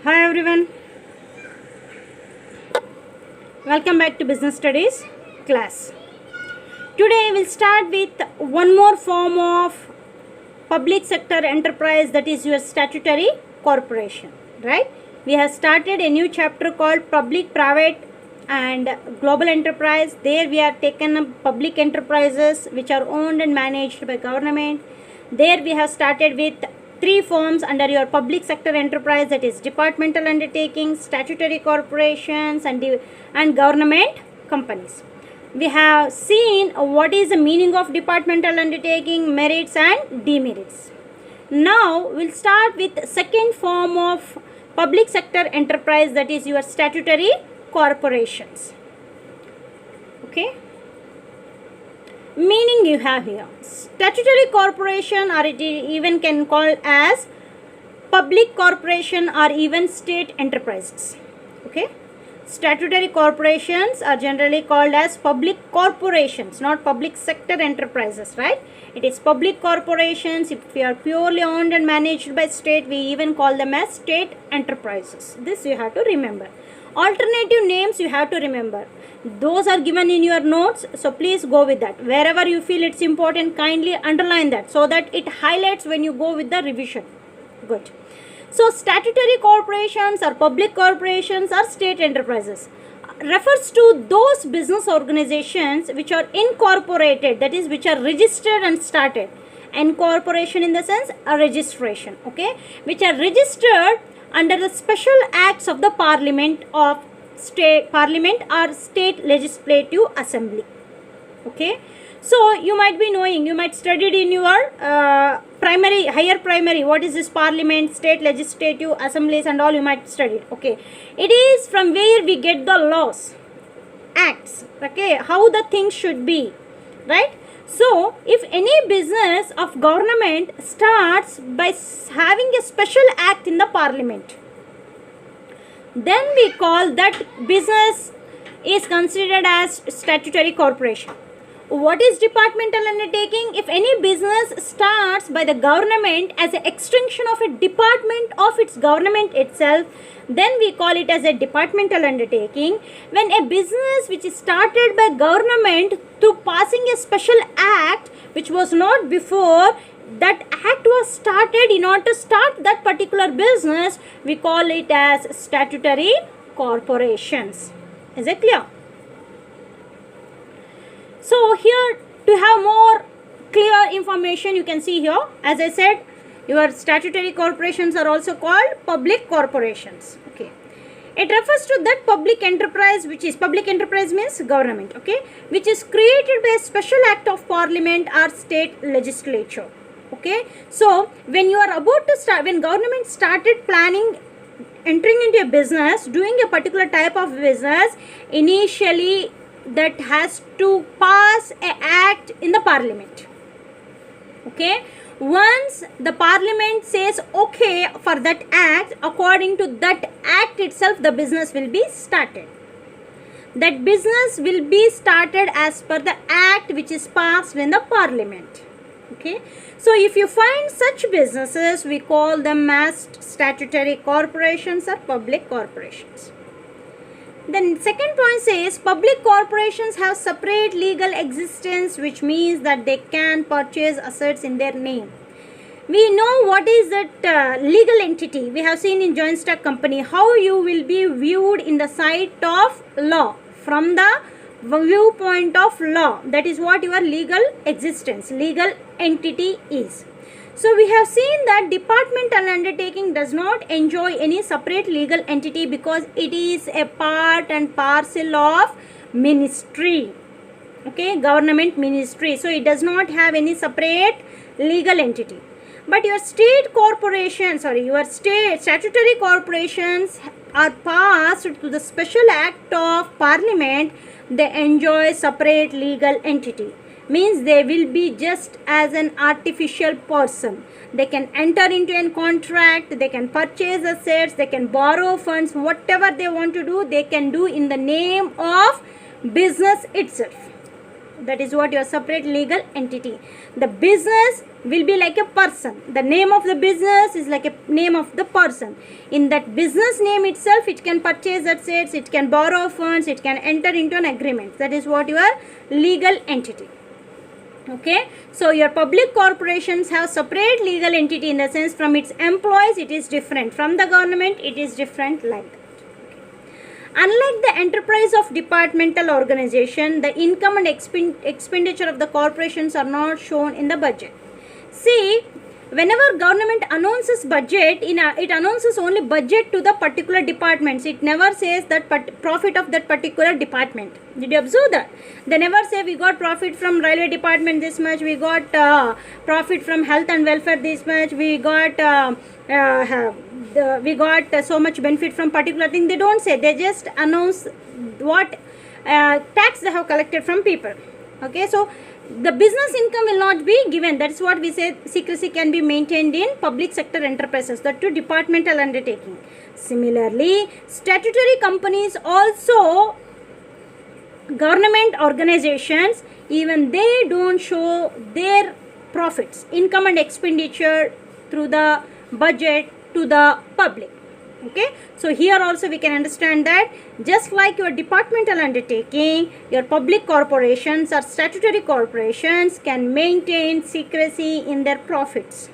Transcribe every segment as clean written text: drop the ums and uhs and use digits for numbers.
Hi everyone, welcome back to Business Studies class. Today we'll start with one more form of public sector enterprise, that is your statutory corporation, right? We have started a new chapter called public, private and global enterprise. There we have taken up public enterprises which are owned and managed by government. There we have started with three forms under your public sector enterprise, that is departmental undertakings, statutory corporations and government companies. We have seen what is the meaning of departmental undertaking, merits and demerits. Now we'll start with second form of public sector enterprise, that is your statutory corporations. Okay. Meaning you have here statutory corporation, or it even can call as public corporation or even state enterprises. Okay, statutory corporations are generally called as public corporations, not public sector enterprises, right? It is public corporations. If we are purely owned and managed by state, we even call them as state enterprises. This you have to remember. Alternative names you have to remember. Those are given in your notes, so please go with that. Wherever you feel it's important, kindly underline that so that it highlights when you go with the revision. Good. So statutory corporations or public corporations or state enterprises refers to those business organizations which are incorporated, that is which are registered and started. Incorporation in the sense a registration, okay, which are registered under the special acts of the parliament or state legislative assembly. Okay, so you might be knowing, you might studied in your higher primary, what is this parliament, state legislative assemblies and all, you might study. Okay, it is from where we get the laws, acts, okay, how the things should be, right? So if any business of government starts by having a special act in the parliament, then we call that business is considered as statutory corporation. What is departmental undertaking? If any business starts by the government as an extension of a department of its government itself, then we call it as a departmental undertaking. When a business which is started by government through passing a special act which was not before, that act was started in order to start that particular business, we call it as statutory corporations. Is it clear? So here, to have more clear information, you can see here, as I said, your statutory corporations are also called public corporations. Okay, it refers to that public enterprise, which is, public enterprise means government, okay, which is created by a special act of parliament or state legislature. Okay, so when you are about to start, when government started planning, entering into a business, doing a particular type of business, initially that has to pass an act in the parliament. Okay, once the parliament says okay for that act, according to that act itself, the business will be started. That business will be started as per the act which is passed in the parliament. Okay, so if you find such businesses, we call them as statutory corporations or public corporations. Then second point says public corporations have separate legal existence, which means that they can purchase assets in their name. We know what is that legal entity. We have seen in joint stock company how you will be viewed in the sight of law, from the viewpoint of law. That is what your legal existence, legal entity is. So we have seen that departmental undertaking does not enjoy any separate legal entity because it is a part and parcel of ministry. Okay, government ministry. So it does not have any separate legal entity. But your state corporation, your statutory corporations are passed to the special act of parliament. They enjoy separate legal entity. Means they will be just as an artificial person. They can enter into a contract, they can purchase assets, they can borrow funds, whatever they want to do, they can do in the name of business itself. That is what your separate legal entity. The business will be like a person. The name of the business is like a name of the person. In that business name itself, it can purchase assets, it can borrow funds, it can enter into an agreement. That is what your legal entity. Okay, so your public corporations have separate legal entity, in the sense from its employees it is different, from the government it is different, like that. Unlike the enterprise of departmental organization, the income and expenditure of the corporations are not shown in the budget. See, whenever government announces budget, it announces only budget to the particular departments. It never says that profit of that particular department. Did you observe that? They never say we got profit from railway department this much, we got profit from health and welfare this much, we got so much benefit from particular thing. They don't say. They just announce what tax they have collected from people. Okay, so the business income will not be given. That's what we say, secrecy can be maintained in public sector enterprises, that too departmental undertaking. Similarly, statutory companies, also government organizations, even they don't show their profits, income and expenditure through the budget to the public. Okay, so here also we can understand that just like your departmental undertaking, your public corporations or statutory corporations can maintain secrecy in their profits.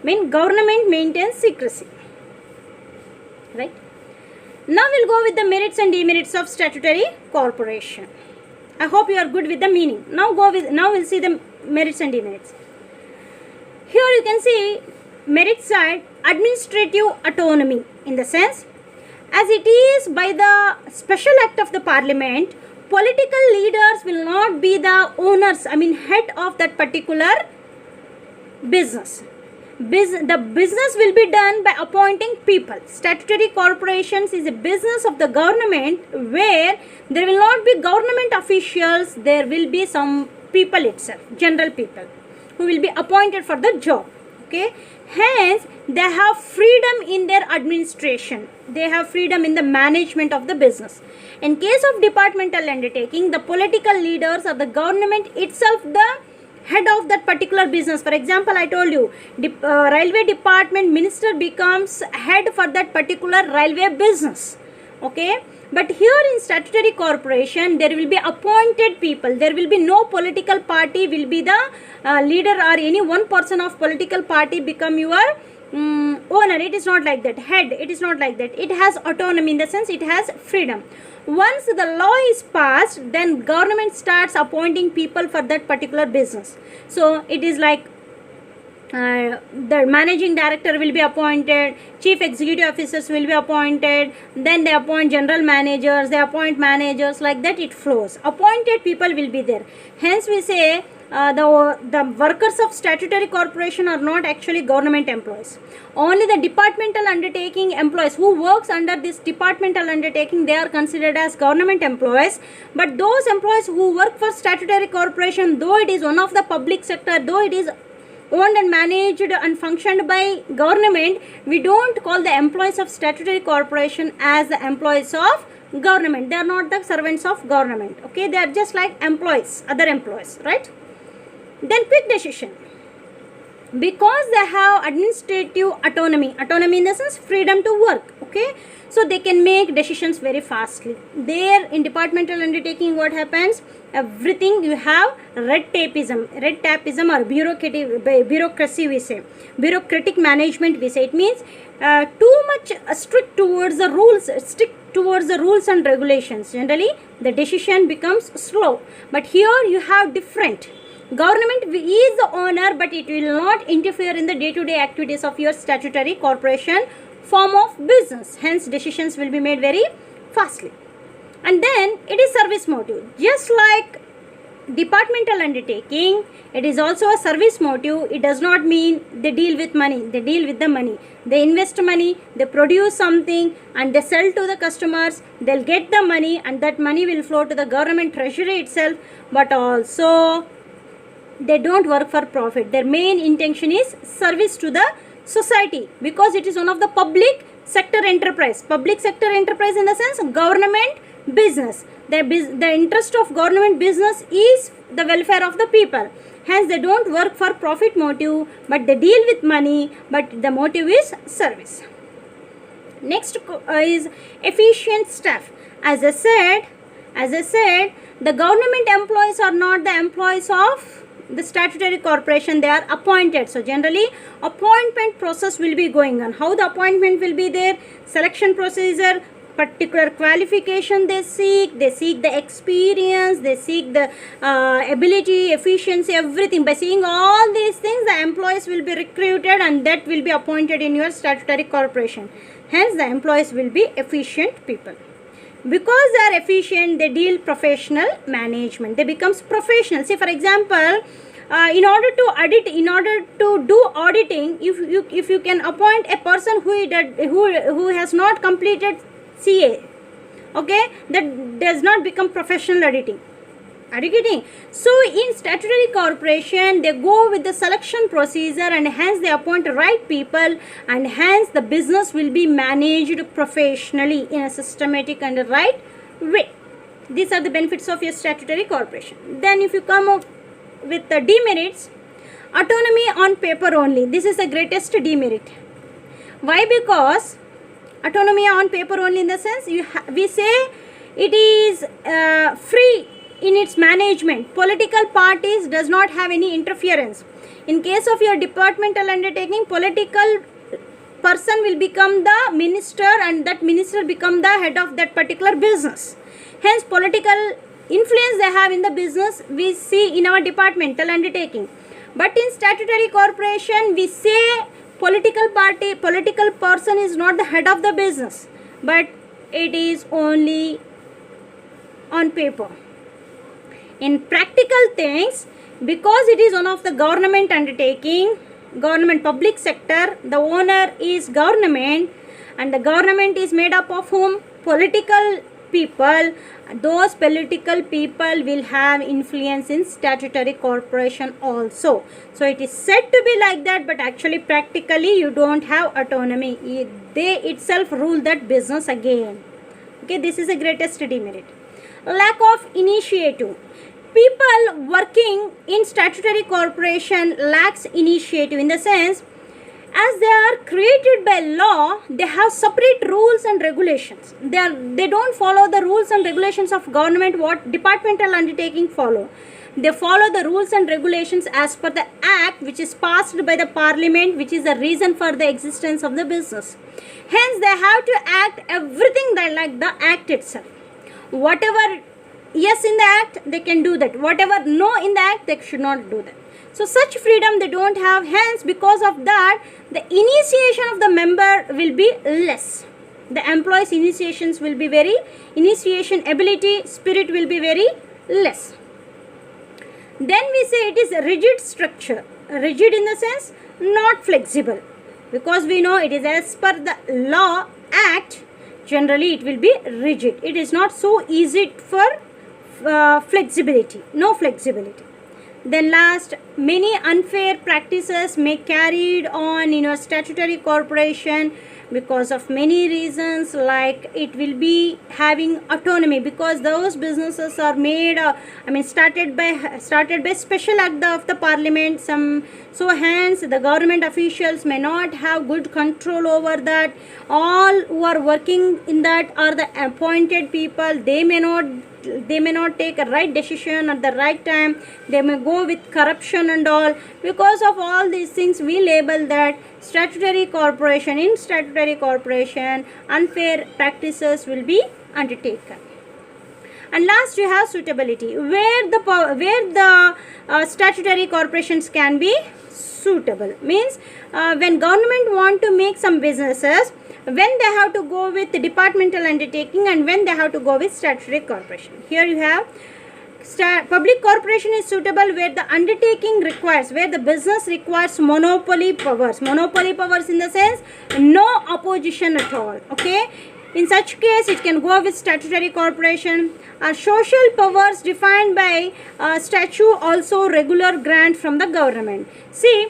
Government maintains secrecy, right? Now we'll go with the merits and demerits of statutory corporation. I hope you are good with the meaning. Now we'll see the merits and demerits. Here you can see merit side, administrative autonomy, in the sense, as it is by the special act of the parliament, political leaders will not be the owners, head of that particular business. The business will be done by appointing people. Statutory corporations is a business of the government where there will not be government officials, there will be some people itself, general people, who will be appointed for the job. Okay, hence they have freedom in their administration, they have freedom in the management of the business. In case of departmental undertaking, the political leaders or the government itself the head of that particular business. For example, I told you, railway department minister becomes head for that particular railway business. Okay, but here in statutory corporation, there will be appointed people. There will be no political party will be the leader, or any one person of political party become your owner. It is not like that. Head, it is not like that. It has autonomy, in the sense it has freedom. Once the law is passed, then government starts appointing people for that particular business. So it is like the managing director will be appointed, chief executive officers will be appointed, then they appoint general managers, they appoint managers, like that it flows. Appointed people will be there. Hence we say the workers of statutory corporation are not actually government employees. Only the departmental undertaking employees who works under this departmental undertaking, they are considered as government employees. But those employees who work for statutory corporation, though it is one of the public sector, though it is owned and managed and functioned by government, we don't call the employees of statutory corporation as the employees of government. They are not the servants of government. Okay, they are just like employees, other employees, right? Then quick decision. Because they have administrative autonomy in the sense freedom to work. Okay, so they can make decisions very fastly. There in departmental undertaking, what happens? Everything you have red tapeism or bureaucracy we say, bureaucratic management we say. It means too much strict towards the rules and regulations. Generally the decision becomes slow. But here you have different. Government is the owner, but it will not interfere in the day-to-day activities of your statutory corporation form of business. Hence decisions will be made very fastly. And then it is service motive. Just like departmental undertaking, it is also a service motive. It does not mean they deal with money. They deal with the money. They invest money, they produce something and they sell to the customers. They'll get the money and that money will flow to the government treasury itself. But also they don't work for profit. Their main intention is service to the society, because it is one of the public sector enterprise. Public sector enterprise in the sense government business. The interest of government business is the welfare of the people. Hence, they don't work for profit motive, but they deal with money, but the motive is service. Next is efficient staff. As I said, the government employees are not the employees of the statutory corporation. They are appointed. So generally, appointment process will be going on. How the appointment will be there? Selection procedure, particular qualification they seek the experience, they seek the ability, efficiency, everything. By seeing all these things, the employees will be recruited and that will be appointed in your statutory corporation. Hence, the employees will be efficient people. Because they are efficient, they deal professional management. They becomes professional. See, for example, in order to do auditing, if you can appoint a person who has not completed CA, okay, that does not become professional auditing. Are you getting? So in statutory corporation, they go with the selection procedure and hence they appoint right people and hence the business will be managed professionally in a systematic and a right way. These are the benefits of your statutory corporation. Then if you come up with the demerits, autonomy on paper only. This is the greatest demerit. Why? Because autonomy on paper only, in the sense we say it is free in its management. Political parties does not have any interference. In case of your departmental undertaking, political person will become the minister and that minister become the head of that particular business. Hence, political influence they have in the business we see in our departmental undertaking. But in statutory corporation, we say political person is not the head of the business, but it is only on paper. In practical things, because it is one of the government undertaking, government public sector, the owner is government and the government is made up of whom? Political people. Those political people will have influence in statutory corporation also. So it is said to be like that, but actually practically you don't have autonomy. They itself rule that business again. Okay, this is the greatest demerit. Lack of initiative. People working in statutory corporation lacks initiative, in the sense as they are created by law, they have separate rules and regulations. They don't follow the rules and regulations of government what departmental undertaking follow. They follow the rules and regulations as per the act which is passed by the parliament, which is the reason for the existence of the business. Hence, they have to act everything like the act itself. Whatever yes in the act, they can do that. Whatever no in the act, they should not do that. So such freedom they don't have. Hence, because of that, the initiation of the member will be less. The employees' initiation ability, spirit will be very less. Then we say it is a rigid structure. Rigid in the sense not flexible. Because we know it is as per the law act, generally it will be rigid. It is not so easy for flexibility. No flexibility. Then last, many unfair practices may carried on in your statutory corporation because of many reasons, like it will be having autonomy because those businesses are made started by special act of the parliament. So hence the government officials may not have good control over that. All who are working in that are the appointed people. They may not take a right decision at the right time. They may go with corruption and all. Because of all these things, we label that statutory corporation. In statutory corporation, unfair practices will be undertaken. And last, you have suitability, where the statutory corporations can be suitable. Means when government want to make some businesses, when they have to go with the departmental undertaking and when they have to go with statutory corporation. Here you have public corporation is suitable where the undertaking requires, where the business requires monopoly powers. Monopoly powers in the sense no opposition at all. Okay. In such case, it can go with statutory corporation. Social powers defined by statute, also regular grant from the government. See,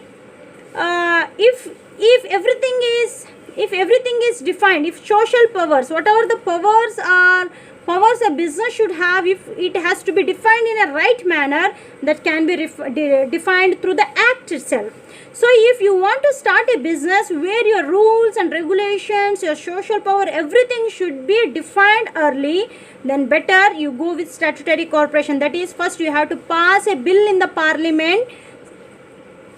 if everything is if everything is defined, if social powers, whatever the powers a business should have, if it has to be defined in a right manner, that can be defined through the act itself. So if you want to start a business where your rules and regulations, your social power, everything should be defined early, then better you go with statutory corporation. That is, first you have to pass a bill in the parliament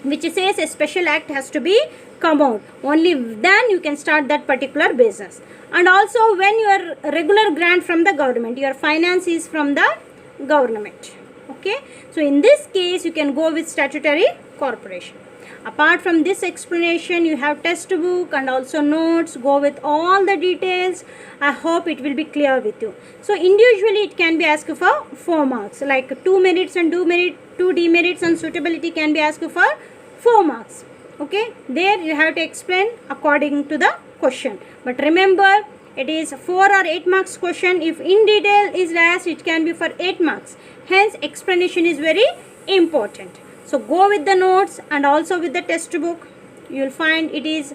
which says a special act has to be come out. Only then you can start that particular business. And also when your regular grant from the government, your finance is from the government. Okay. So in this case you can go with statutory corporation. Apart from this explanation, you have test book and also notes. Go with all the details. I hope it will be clear with you. So individually it can be asked for 4 marks, like 2 merits and 2 demerits and suitability can be asked for 4 marks. Okay, there you have to explain according to the question. But remember, it is 4 or 8 marks question. If in detail is asked, it can be for 8 marks. Hence explanation is very important. So go with the notes and also with the test book. You will find it is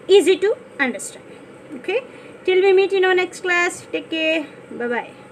easy to understand. Okay. Till we meet in our next class. Take care. Bye-bye.